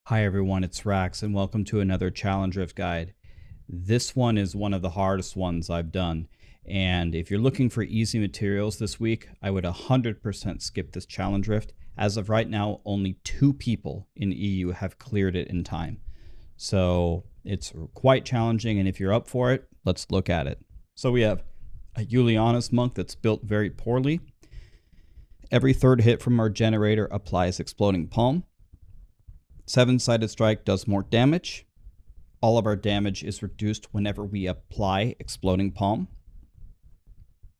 Hi everyone, it's Rax and welcome to another Challenge Rift guide. This one is one of the hardest ones I've done, and if you're looking for easy materials this week, I would 100% skip this Challenge Rift. As of right now, only 2 people in EU have cleared it in time. So it's quite challenging, and if you're up for it, let's look at it. So we have a Julianus monk that's built very poorly. Every third hit from our generator applies Exploding Palm. 7-sided strike does more damage. All of our damage is reduced whenever we apply Exploding Palm.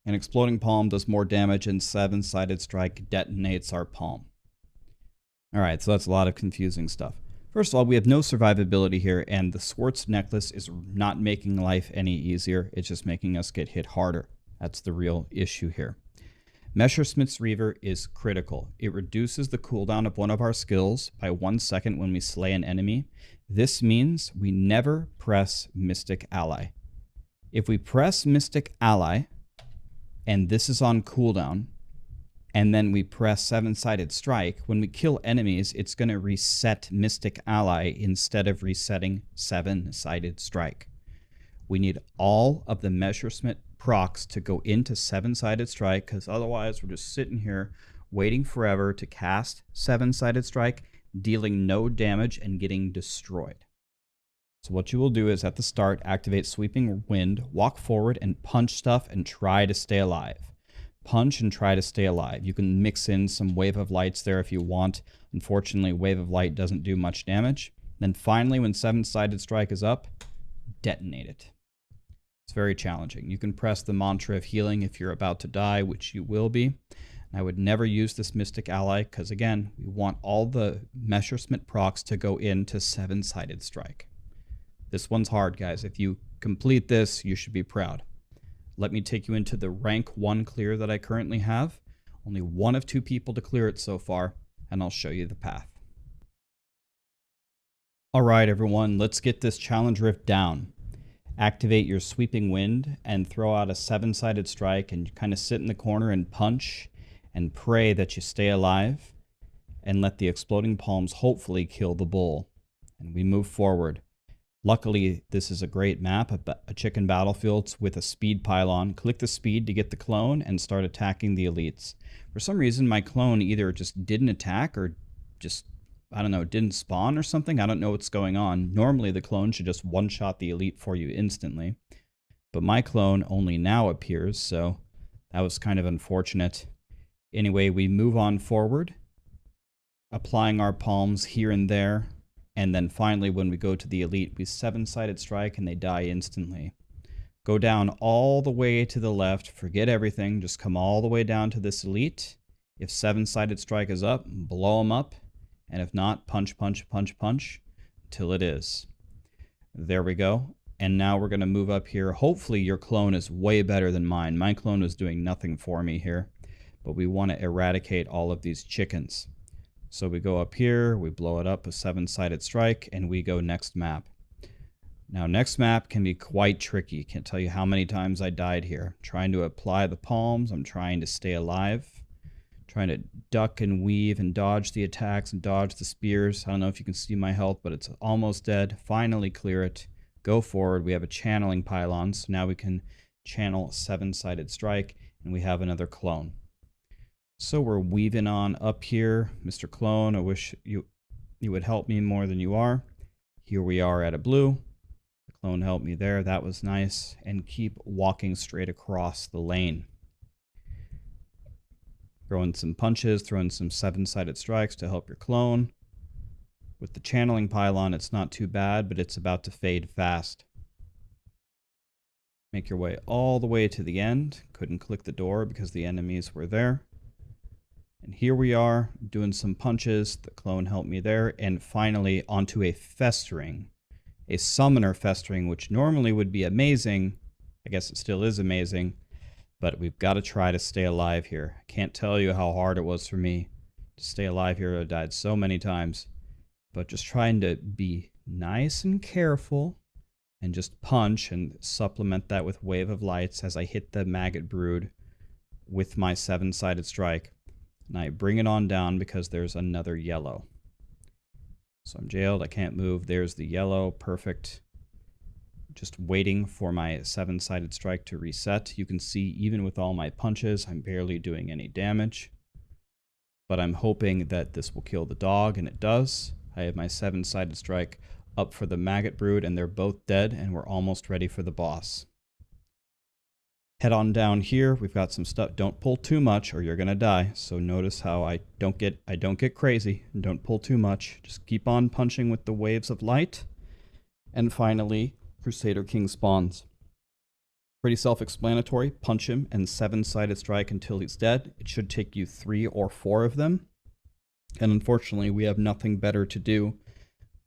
And Exploding Palm does more damage, and 7-sided strike detonates our palm. Alright, so that's a lot of confusing stuff. First of all, we have no survivability here, and the Swartz necklace is not making life any easier. It's just making us get hit harder. That's the real issue here. Messerschmitt's Reaver is critical. It reduces the cooldown of one of our skills by 1 second when we slay an enemy. This means we never press Mystic Ally. If we press Mystic Ally, and this is on cooldown, and then we press 7-sided strike, when we kill enemies, it's going to reset Mystic Ally instead of resetting 7-sided strike. We need all of the Messerschmitt procs to go into 7-sided strike, because otherwise we're just sitting here waiting forever to cast 7-sided strike, dealing no damage and getting destroyed. So what you will do is at the start, activate Sweeping Wind, walk forward and punch stuff and try to stay alive. Punch and try to stay alive. You can mix in some Wave of Lights there if you want. Unfortunately, Wave of Light doesn't do much damage. Then finally, when 7-sided strike is up, detonate it. It's very challenging. You can press the mantra of healing if you're about to die, which you will be. I would never use this Mystic Ally because, again, we want all the Messerschmitt procs to go into 7-sided strike. This one's hard, guys. If you complete this, you should be proud. Let me take you into the rank 1 clear that I currently have. Only 1 of 2 people to clear it so far, and I'll show you the path. Alright, everyone, let's get this Challenge Rift down. Activate your Sweeping Wind and throw out a 7-sided strike, and you kind of sit in the corner and punch and pray that you stay alive and let the Exploding Palms hopefully kill the bull. And we move forward. Luckily, this is a great map, a chicken battlefield with a speed pylon. Click the speed to get the clone and start attacking the elites. For some reason, my clone either just didn't attack or just, I don't know, didn't spawn or something. I don't know what's going on. Normally, the clone should just one-shot the elite for you instantly. But my clone only now appears, so that was kind of unfortunate. Anyway, we move on forward, applying our palms here and there. And then finally, when we go to the elite, we 7-sided strike and they die instantly. Go down all the way to the left. Forget everything. Just come all the way down to this elite. If 7-sided strike is up, blow them up. And if not, punch, punch, punch, punch, till it is. There we go. And now we're going to move up here. Hopefully your clone is way better than mine. My clone was doing nothing for me here. But we want to eradicate all of these chickens. So we go up here, we blow it up a 7-sided strike, and we go next map. Now next map can be quite tricky. Can't tell you how many times I died here. Trying to apply the palms, I'm trying to stay alive. Trying to duck and weave and dodge the attacks and dodge the spears. I don't know if you can see my health, but it's almost dead. Finally clear it. Go forward. We have a channeling pylon, so now we can channel 7-sided strike, and we have another clone. So we're weaving on up here. Mr. Clone, I wish you would help me more than you are. Here we are at a blue. The clone helped me there. That was nice. And keep walking straight across the lane. Throwing some punches, throwing some 7-sided strikes to help your clone. With the channeling pylon, it's not too bad, but it's about to fade fast. Make your way all the way to the end. Couldn't click the door because the enemies were there. And here we are, doing some punches. The clone helped me there. And finally, onto a Festering. A Summoner Festering, which normally would be amazing. I guess it still is amazing. But we've got to try to stay alive here. I can't tell you how hard it was for me to stay alive here. I died so many times. But just trying to be nice and careful. And just punch and supplement that with Wave of Lights as I hit the Maggot Brood with my 7-sided strike. And I bring it on down because there's another yellow. So I'm jailed. I can't move. There's the yellow. Perfect. Just waiting for my 7-sided strike to reset. You can see even with all my punches, I'm barely doing any damage. But I'm hoping that this will kill the dog, and it does. I have my 7-sided strike up for the maggot brood, and they're both dead, and we're almost ready for the boss. Head on down here. We've got some stuff. Don't pull too much or you're going to die. So notice how I don't get crazy and don't pull too much. Just keep on punching with the waves of light. And finally, Crusader King spawns. Pretty self-explanatory. Punch him and 7-sided strike until he's dead. It should take you 3 or 4 of them. And unfortunately, we have nothing better to do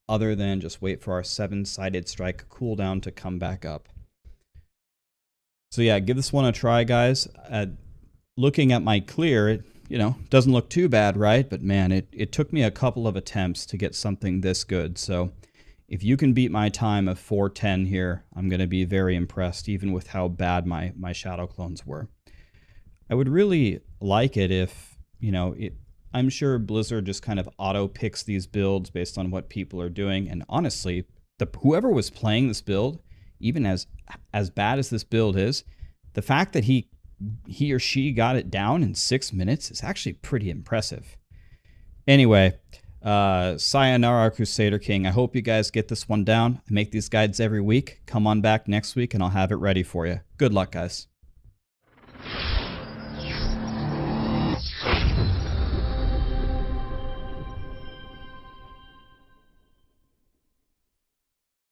other than just wait for our 7-sided strike cooldown to come back up. So yeah, give this one a try, guys. Looking at my clear, it doesn't look too bad, right? But man, it took me a couple of attempts to get something this good. So if you can beat my time of 4:10 here, I'm going to be very impressed, even with how bad my shadow clones were. I would really like it if, I'm sure Blizzard just kind of auto picks these builds based on what people are doing. And honestly, whoever was playing this build, even as bad as this build is, the fact that he or she got it down in 6 minutes is actually pretty impressive. Anyway, sayonara, Crusader King. I hope you guys get this one down. I make these guides every week. Come on back next week and I'll have it ready for you. Good luck, guys.